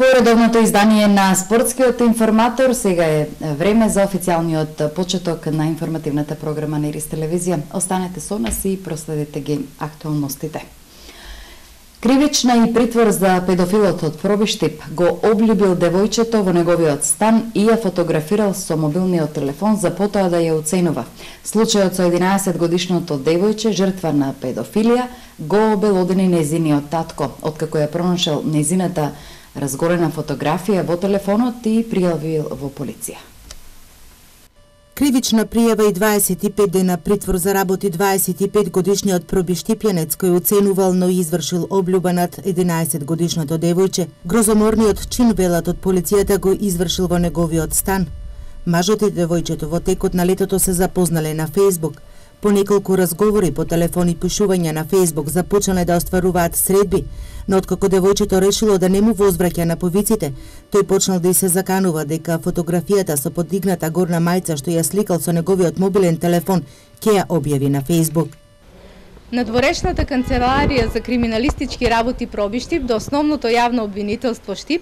По редовното издание на Спортскиот информатор, сега е време за официјалниот почеток на информативната програма на Ирис телевизија. Останете со нас и проследете ги актуалностите. Кривична и притвор за педофилот од Пробиштип го облюбил девојчето во неговиот стан и ја фотографирал со мобилниот телефон за потоа да ја оценува. Случајот со 11-годишното девојче, жртва на педофилија, го обелодени незиниот татко, откако ја пронашел незината разгорена фотографија во телефонот и пријавил во полиција. Кривична пријава и 25 дена притвор заработи 25-годишниот пробиштипјанец кој оценувал, но извршил облюба над 11-годишното девојче. Грозоморниот чин, велат од полицијата, го извршил во неговиот стан. Мажот и девојчето во текот на летото се запознале на Facebook. По неколку разговори по телефон и пишувања на Facebook започнале да остваруваат средби, но откако девојчето решило да не му возвраќа на повиците, тој почнал да и се заканува дека фотографијата со подигната горна мајца што ја сликал со неговиот мобилен телефон ќе ја објави на Facebook. Надворешната канцеларија за криминалистички работи Пробиштип до основното јавно обвинителство Штип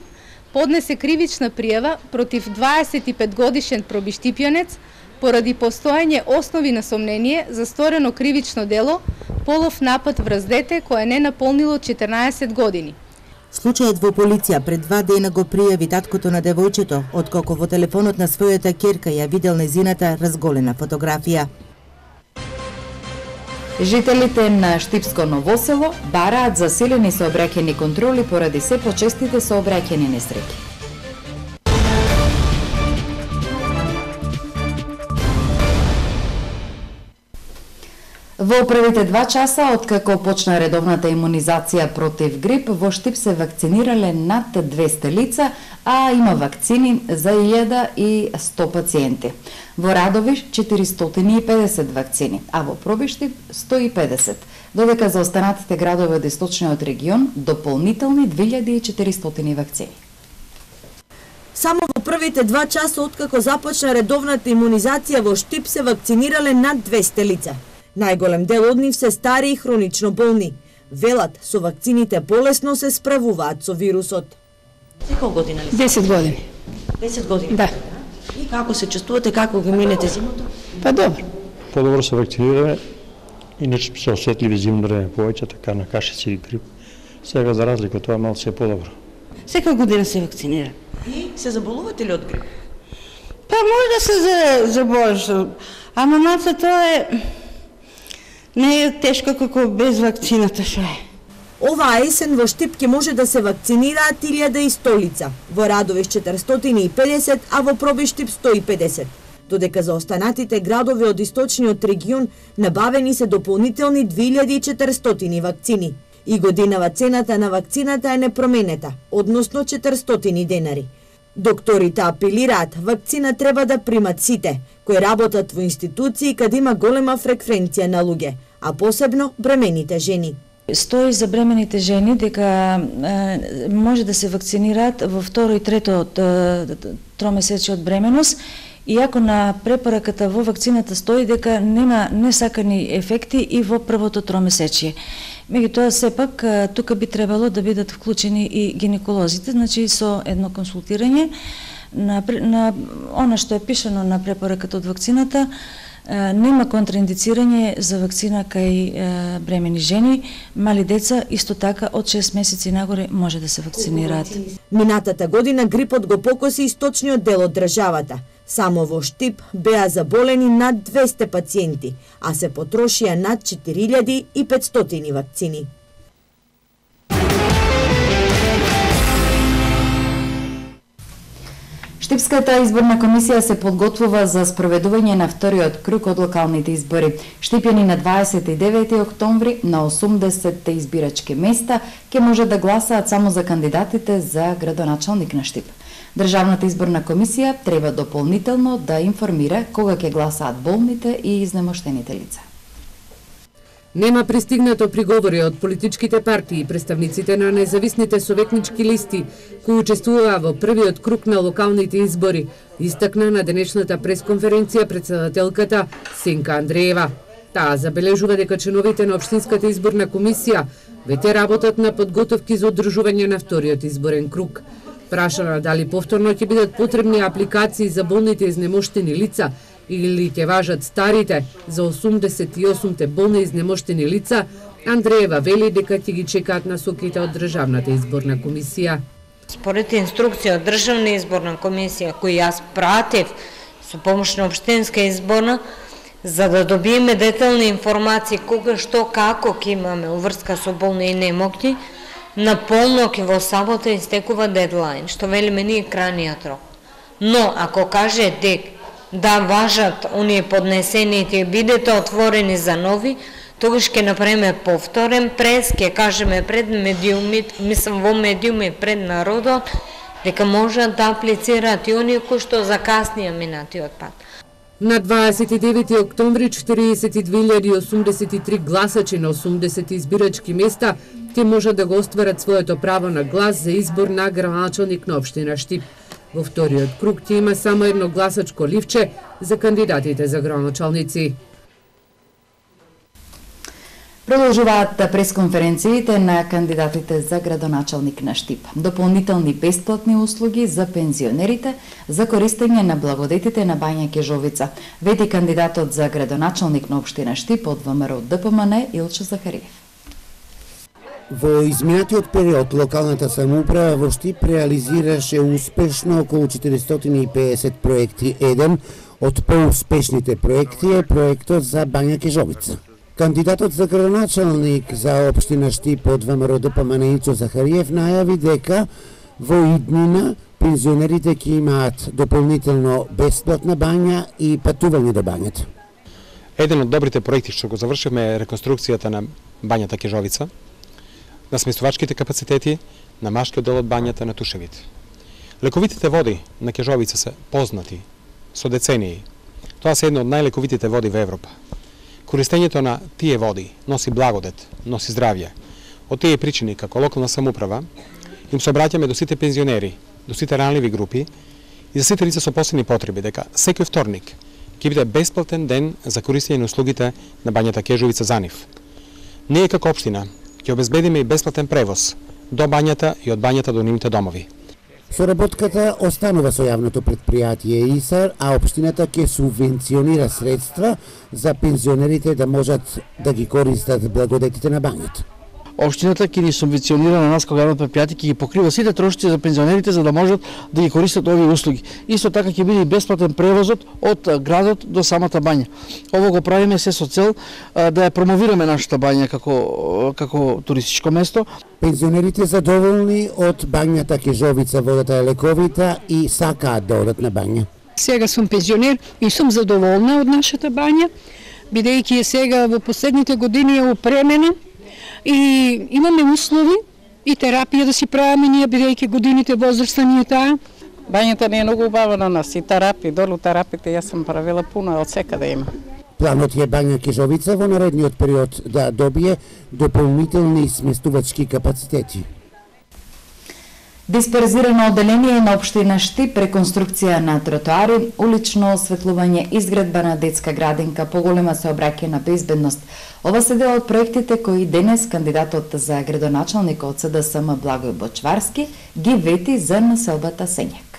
поднесе кривична пријава против 25-годишен пробиштипјанец поради постоење основи на сомнение за сторено кривично дело полов напад врз дете кое не наполнило 14 години. Случајот во полиција пред 2 дена го пријави таткото на девојчето, откако во телефонот на својата ќерка ја видел незината разголена фотографија. Жителите на Штипско Новосело бараат засилени сообраќајни контроли поради се почестите сообраќајни несреќи. Во првите 2 часа, откако почна редовната имунизација против грип, во Штип се вакцинирале над 200 лица, а има вакцини за 1100 пациенти. Во Радовиш 450 вакцини, а во Пробиштип 150, додека за останатите градови од источниот регион дополнителни 2400 вакцини. Само во првите 2 часа откако започна редовната имунизација во Штип се вакцинирале над 200 лица. Најголем дел од нив се стари и хронично болни. Велат, со вакцините полесно се справуваат со вирусот. Колку година ли? 10 години. 10 години? Да. И како се чувствувате, како го минете зимото? Па добро. Подобро се вакцинираме, иначе се осетливи зимно време повеќе, така на кашици и грип. Сега за разлика од тоа малку се подобро. Секоја година се вакцинира. И се заболувате ли од грип? Па може да се заболеш, ама наца тоа не е тешко како без вакцината што е. Оваа есен во Штип ќе може да се вакцинираат 1100 лица, во Радовиш 450, а во Пробиштип 150. Додека за останатите градови од источниот регион набавени се дополнителни 2400 вакцини. И годинава цената на вакцината е непроменета, односно 400 денари. Докторите апелираат, вакцина треба да примат сите, кои работат во институции каде има голема фреквенција на луѓе, а посебно бремените жени. Стои за бремените жени дека може да се вакцинираат во второ и трето тромесечие од бременост, иако на препораката во вакцината стои дека нема несакани ефекти и во првото тромесечие. Меѓутоа, сепак, тука би требало да бидат вклучени и гинеколозите, значи со едно консултирање на она што е пишано на препораката од вакцината, нема контраиндицирање за вакцина кај бремени жени, мали деца, исто така од 6 месеци нагоре може да се вакцинираат. Минатата година грипот го покоси источниот дел од државата. Само во Штип беа заболени над 200 пациенти, а се потрошија над 4500 вакцини. Штипската изборна комисија се подготвува за спроведување на вториот круг од локалните избори. Штипјани на 29 октомври на 80 избирачки места ќе може да гласаат само за кандидатите за градоначалник на Штип. Државната изборна комисија треба дополнително да информира кога ќе гласаат болните и изнемоштените лица. Нема пристигнато приговори од политичките партии и представниците на независните советнички листи кои учествуваа во првиот круг на локалните избори, истакна на денешната пресконференција претседателката Сенка Андреева. Таа забележува дека членовите на Општинската изборна комисија веќе работат на подготовки за одржување на вториот изборен круг. Прашана дали повторно ќе бидат потребни апликации за болните изнемоштени лица или ќе важат старите за 88 болни изнемоштени лица, Андреева вели дека ќе ги чекаат насоките од Државната изборна комисија. Според инструкција од Државна изборна комисија, кој јас пратив со помош на Општинска изборна, за да добиеме детални информации кога, што, како ќе имаме уврска со болни и немокни, наполно ќе во сабота истекува дедлайн, што велиме ние крајниот рок. Но, ако каже дека да важат оние поднесените и бидете отворени за нови, тогаш ќе направиме повторен прес, ќе кажеме пред медиумите, мислам во медиуми пред народот, дека можат да аплицираат и оние кои што закаснија минатиот пат. На 29 октомври 42.083 гласачи на 80 избирачки места ќе можат да го остварат своето право на глас за избор на градоначалник на општина Штип. Во вториот круг ќе има само едно гласачко ливче за кандидатите за градоначалници. Продолжуваат пресконференциите на кандидатите за градоначалник на Штип. Дополнителни бесплатни услуги за пензионерите за користење на благодетите на Бања Кежовица, вети кандидатот за градоначалник на општина Штип од ВМРО ДПМН Илчо Захариев. Во изминатиот период локалната самоуправа во Штип реализираше успешно околу 450 проекти. Еден од поуспешните проекти е проектот за Бања Кежовица. Кандидатот за градоначалник за општина Штип од ВМРО ДПМН Илчо Захариев најави дека во иднина пензионерите ќе имаат дополнително бесплатна бања и патување до бањата. Еден од добрите проекти што го завршивме е реконструкцијата на бањата Кежовица, на сместувачките капацитети, на машкиот дел од бањата на Тушевите. Лековитите води на Кежовица се познати со децении. Тоа се една од најлековитите води во Европа. Користењето на тие води носи благодет, носи здравје. Од тие причини, како локална самоуправа, им се обраќаме до сите пензионери, до сите ранливи групи и за сите лица со посебни потреби, дека секој вторник ќе биде бесплатен ден за користење на услугите на бањата Кежовица за нив. Ние како општина ќе обезбедиме и бесплатен превоз до бањата и од бањата до нивните домови. Соработката останува со јавното предпријатие ИСАР, а општината ќе субвенционира средства за пензионерите да можат да ги користат благодетите на бањата. Општината ќе ни субвенционира на нас како јавно предпријатие, ќе ги покрива сите трошоци за пензионерите за да можат да ги користат овие услуги. Исто така ќе биде и бесплатен превозот од градот до самата бања. Ово го правиме се со цел да ја промовираме нашата бања како туристичко место. Пензионерите задоволни од бањата Кежовица, водата е лековита и сакаат да одат на бања. Сега сум пензионер и сум задоволна од нашата бања, бидејќи сега во последните години е опремена и имаме услови и терапија да си правиме ние, бидејќи годините возрастани е таа. Бањата не е многу убава на нас и терапија, долу терапите јас сум правила пуно, од секаде има. Планот е Бања Кежовица во наредниот период да добие дополнителни сместувачки капацитети. Дисперзирано одделение на општина Штип, реконструкција на тротоари, улично осветлување, изградба на детска градинка, поголема сообраќајна безбедност. Ова се дел од проектите кои денес кандидатот за градоначалник од СДСМ Благој Бочварски ги вети за населбата Сењак.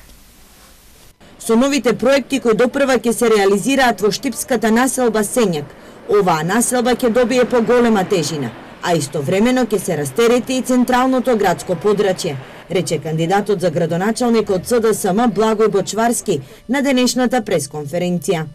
Со новите проекти кои допрва ќе се реализираат во штипската населба Сењак, оваа населба ќе добие поголема тежина, а истовремено ќе се растерети и централното градско подрачје, рече кандидатот за градоначалник од СДСМ Благој Бочварски на денешната пресконференција.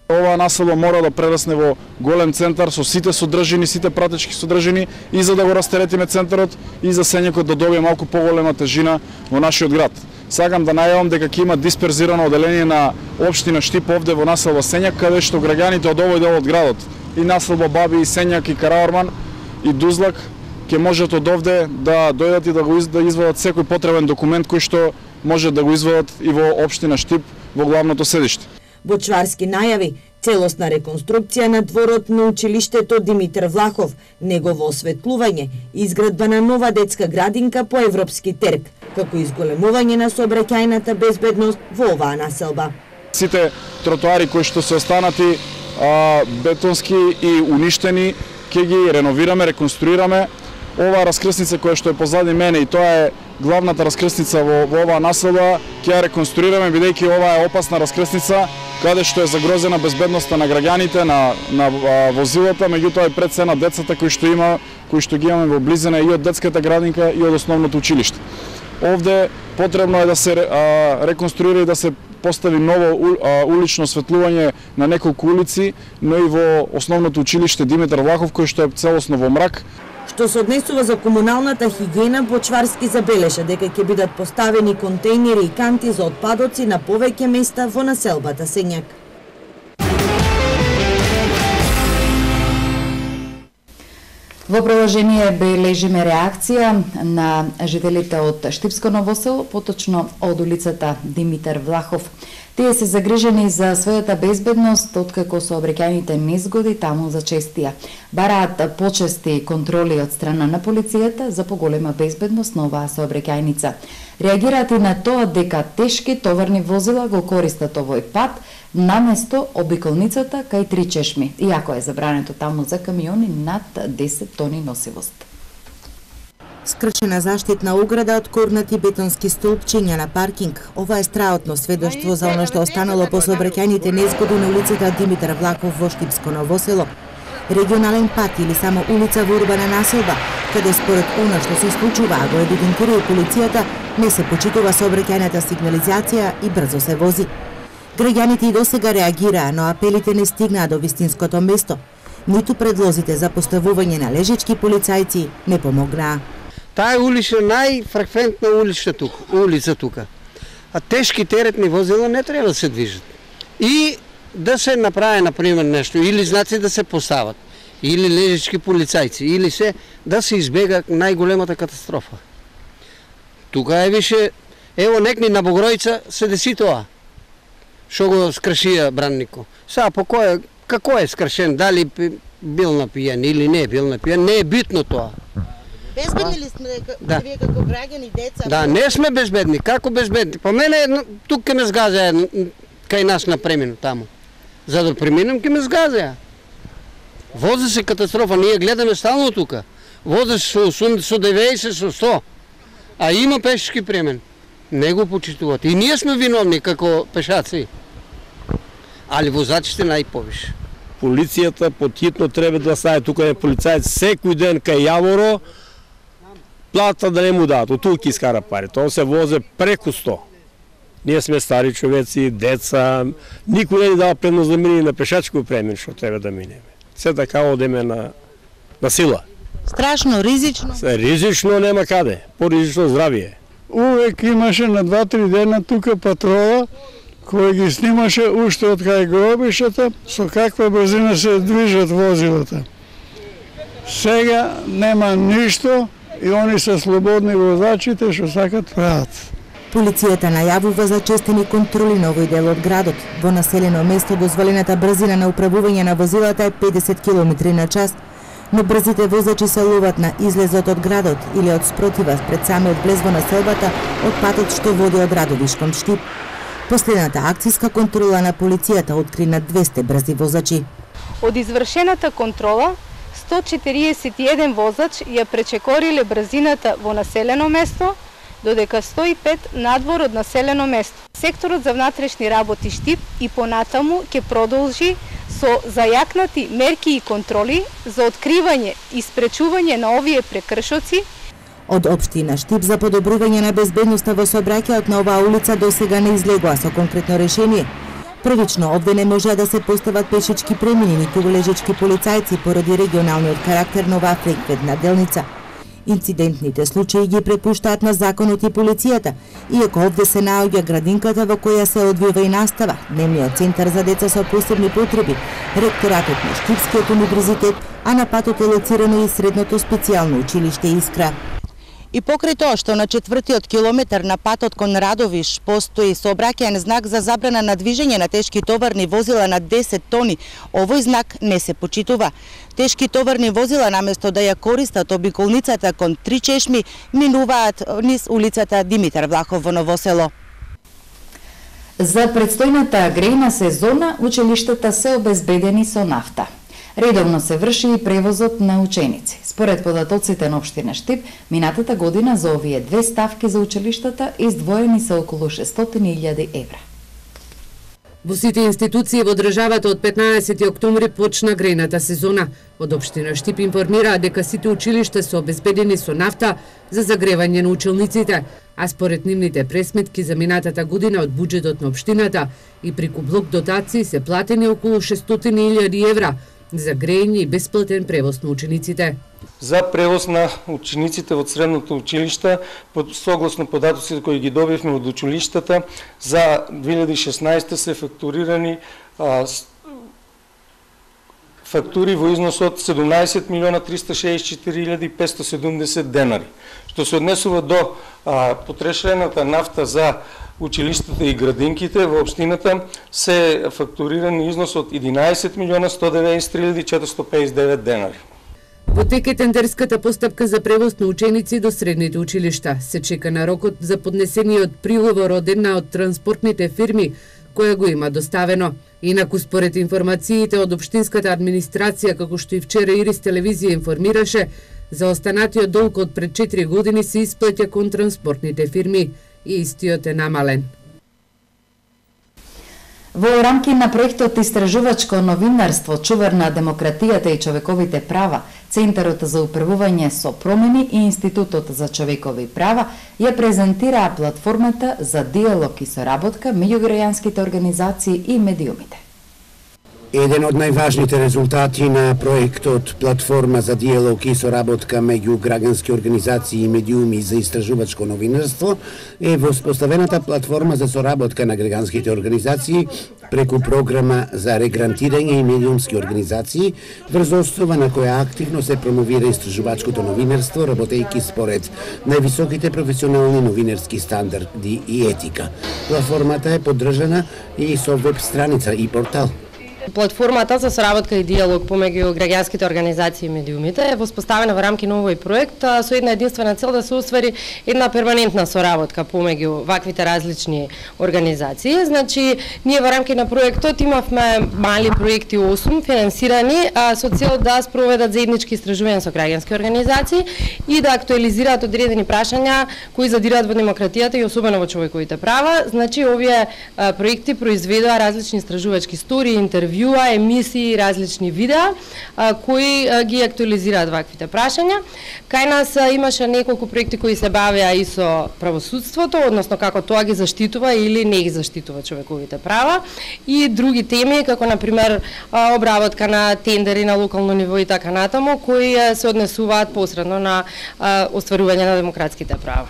Оваа населба мора да прерасне во голем центар со сите содржини, сите пратечки содржини и за да го растеретиме центарот и за Сењакот да добие малку поголема тежина во нашиот град. Сакам да најавам дека ќе има дисперзирано одделение на општина Штип овде во населба Сењак, каде што граѓаните од овој дел од градот и населба Баби и Сењак и Караорман и Дузлак ќе можат од овде да дојдат и да извадат секој потребен документ кој што може да го извадат и во општина Штип во главното седиште. Бочварски најави целосна реконструкција на дворот на училиштето Димитар Влахов, негово осветлување, изградба на нова детска градинка по европски терк, како изголемување на сообраќајната безбедност во оваа населба. Сите тротоари кои што се останати бетонски и уништени, ќе ги реновираме, реконструираме. Оваа раскрсница која што е позади мене и тоа е главната раскрсница во оваа населба ќе ја реконструираме, бидејќи ова е опасна раскрсница каде што е загрозена безбедноста на граѓаните, на возилата, меѓутоа и пред се на децата кои што ги имаме во близина и од детската градинка и од основното училиште. Овде потребно е да се реконструира и да се постави ново улично осветлување на неколку улици, но и во основното училиште Димитар Влахов, кој што е целосно во мрак. Што се однесува за комуналната хигиена, Бочварски забележа дека ќе бидат поставени контејнери и канти за отпадоци на повеќе места во населбата Сењак. Во продолжение бележиме реакција на жителите од Штипско Ново село, поточно од улицата Димитар Влахов. Тие се загрижени за својата безбедност, откако сообраќајните незгоди таму зачестија. Бараат почести контроли од страна на полицијата за поголема безбедност на оваа сообраќајница. Реагираат и на тоа дека тешки товарни возила го користат овој пат наместо обиколницата кај Три чешми, иако е забрането таму за камиони над 10 тони носивост. Скрчена заштитна ограда од корнати бетонски столпчиња на паркинг. Ова е страотно сведоштво за оно што останало по сообраќајните незгоди на улицата Димитар Влахов во Штипско Ново село. Регионален пат или само улица во урбана населба, каде според она што се случува, го евидентира и полицијата, не се почитува сообраќајната сигнализација и брзо се вози. Граѓаните и досега реагираа, но апелите не стигнаа до вистинското место. Ниту предлозите за поставување на лежички полицајци не помогнаа. Таа е најфреквентна улица тука. А тешки теретни возила не треба да се движат. И да се направи, например, нешто, или знаци да се постават, или лежички полицајци, или се да се избега најголемата катастрофа. Тука е више, ево некни на Богројца се деси тоа, што го скршија Браннико. Сега, како е скршен, дали бил напијан или не бил напијан, не е битно тоа. Безбедни ли сме вие како граѓани, деца? Да, не сме безбедни. Како безбедни? По мене тук ке ме сгазаја кај нас на премину таму. За да преминем ке ме сгазаја. Вози се катастрофа, ние гледаме стално тука. Вози се со 80, со 90, со 100. А има пешачки премен. Не го почитуват. И ние сме виновни како пешаци. Али возачите најповише. Полицијата потхитно треба да стане тука е полицаец секој ден кај Јаворо, плата да не му дадат, од тука искара пари. Тоа се возе преку 100. Ние сме стари човеци, деца, никој не ни дава предност да мине на пешачко премин, што треба да минеме. Се така одеме на сила. Страшно, ризично? Ризично нема каде, поризично здравие. Увек имаше на 2-3 дена тука патрола, кој ги снимаше уште од кај гробишата, со каква брзина се движат возилата. Сега нема ништо и они се слободни возачите што сакат прават. Полицијата најавува зачестени контроли на овој дел од градот. Во населено место дозволената брзина на управување на возилата е 50 км на час, но брзите возачи се ловат на излезот од градот или од спротива пред самиот влез во населбата од патот што води од Радовиш кон Штип. Последната акцијска контрола на полицијата откри на 200 брзи возачи. Од извршената контрола, 141 возач ја пречекориле брзината во населено место, додека 105 надвор од населено место. Секторот за внатрешни работи Штип и понатаму ќе продолжи со зајакнати мерки и контроли за откривање и спречување на овие прекршоци. Од општина Штип за подобрување на безбедноста во сообраќајот на оваа улица досега не излегува со конкретно решение. Првично, овде не можеа да се постават пешички премини, ниту лежички полицајци поради регионалниот карактер на оваа фреквентна делница. Инцидентните случаи ги препуштаат на законот и полицијата, иако овде се наоѓа градинката во која се одвива и настава, дневниот центар за деца со посебни потреби, ректоратот на Штипскиот универзитет, а на патот е лоцирано и средното специјално училиште Искра. И покрај тоа што на 4-тиот километар на патот кон Радовиш постои сообраќаен знак за забрана на движење на тешки товарни возила на 10 тони, овој знак не се почитува. Тешки товарни возила наместо да ја користат обиколницата кон Три чешми, минуваат низ улицата Димитар Влахов во Ново село. За предстојната грејна сезона, училиштата се обезбедени со нафта. Редовно се врши и превозот на ученици. Според податоците на општина Штип, минатата година за овие две ставки за училиштата издвоени се околу 600.000 евра. Во сите институции во државата од 15 октомври почна грејната сезона. Од општина Штип информираа дека сите училишта се обезбедени со нафта за загревање на училниците, а според нивните пресметки за минатата година од буџетот на општината и преку блок дотации се платени околу 600.000 евра за грејење и бесплатен превоз на учениците. За превоз на учениците од средното училиште, согласно податоците кои ги добивме од училиштата, за 2016 се фактурирани фактури во износ од 17.364.570 денари. Што се однесува до потрешената нафта за училиштата и градинките во општината се фактурирани износ од 11.193.459 денари. Во тек е тендерската постапка за превоз на ученици до средните училишта. Се чека на рокот за поднесениот приговор од една од транспортните фирми која го има доставено. Инаку според информациите од општинската администрација, како што и вчера Ирис телевизија информираше, за останатиот долг од пред 4 години се исплаќа кон транспортните фирми и истиот е намален. Во рамки на проектот Истражувачко новинарство, чувар на демократијата и човековите права, Центарот за управување со промени и Институтот за човекови права ја презентираа платформата за диалог и соработка меѓу граѓанските организации и медиумите. Еден од најважните резултати на проектот Платформа за диалог и соработка меѓу граѓански организации и медиуми за истражувачко новинарство е воспоставената платформа за соработка на граѓанските организации преку програма за регрантирање и медиумски организации, врз основа на која активно се промовира истражувачкото новинарство, работејќи според највисоките професионални новинарски стандарди и етика. Платформата е поддржана и со веб страница и портал. Платформата за соработка и диалог помеѓу граѓанските организации и медиумите е воспоставена во рамки на овој проект со една единствена цел да се оствари една перманентна соработка помеѓу ваквите различни организации. Значи, ние во рамки на проектот имавме мали проекти 8 финансирани со цел да спроведат заеднички истражувања со граѓански организации и да актуализираат одредени прашања кои задираат во демократијата и особено во човековите права. Значи, овие проекти произведоа различни истражувачки истории, интервјуа, емисии и различни видеа кои ги актуализираат ваквите прашања. Кај нас имаше неколку проекти кои се бавеа и со правосудството, односно како тоа ги заштитува или не ги заштитува човековите права, и други теми како на пример обработка на тендери на локално ниво и така натаму, кои се однесуваат посредно на остварување на демократските права.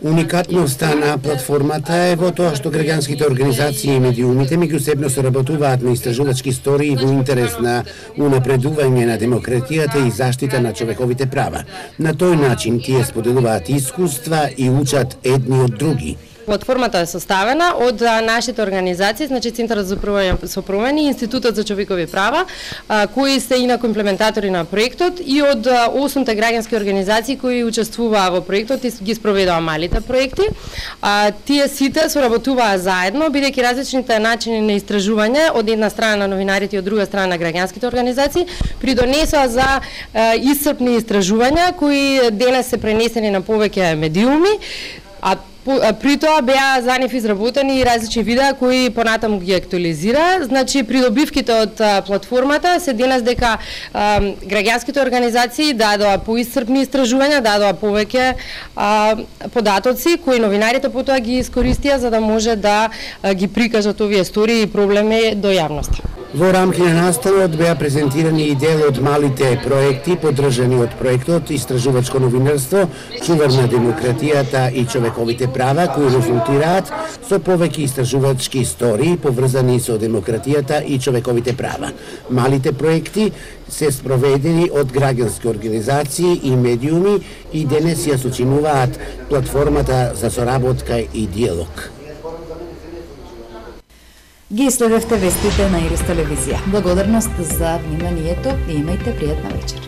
Уникатноста на платформата е во тоа што граѓанските организации и медиумите меѓусебно соработуваат на истражувачки истории во интерес на унапредување на демократијата и заштита на човековите права. На тој начин тие споделуваат искуства и учат едни од други. Платформата е составена од нашите организации, значи Центарот за управување со промени и Институтот за човекови права, кои се инаку имплементатори на проектот, и од 8 граѓански организации кои учествуваа во проектот и ги спроведоа малите проекти. Тие сите соработуваа заедно, бидејќи различните начини на истражување од една страна на новинарите и од друга страна на граѓанските организации придонесоа за исцрпни истражувања кои денес се пренесени на повеќе медиуми, при тоа беа за нив изработени и различни видеа кои понатаму ги актуализира. Значи, придобивките од платформата се денес дека граѓанските организации дадоа поисцрпни истражувања, дадоа повеќе податоци кои новинарите потоа ги искористија за да може да ги прикажат овие истории и проблеми до јавноста. Во рамки на наставот беа презентирани и дел од малите проекти поддржани од проектот Истражувачко новинарство, чувар на демократијата и човековите права, кои резултираат со повеќе истражувачки истории поврзани со демократијата и човековите права. Малите проекти се спроведени од граѓански организации и медиуми и денес ја сочинуваат платформата за соработка и диалог. Ги следевте вестите на Ирис телевизија. Благодарност за вниманието и имајте пријатна вечер.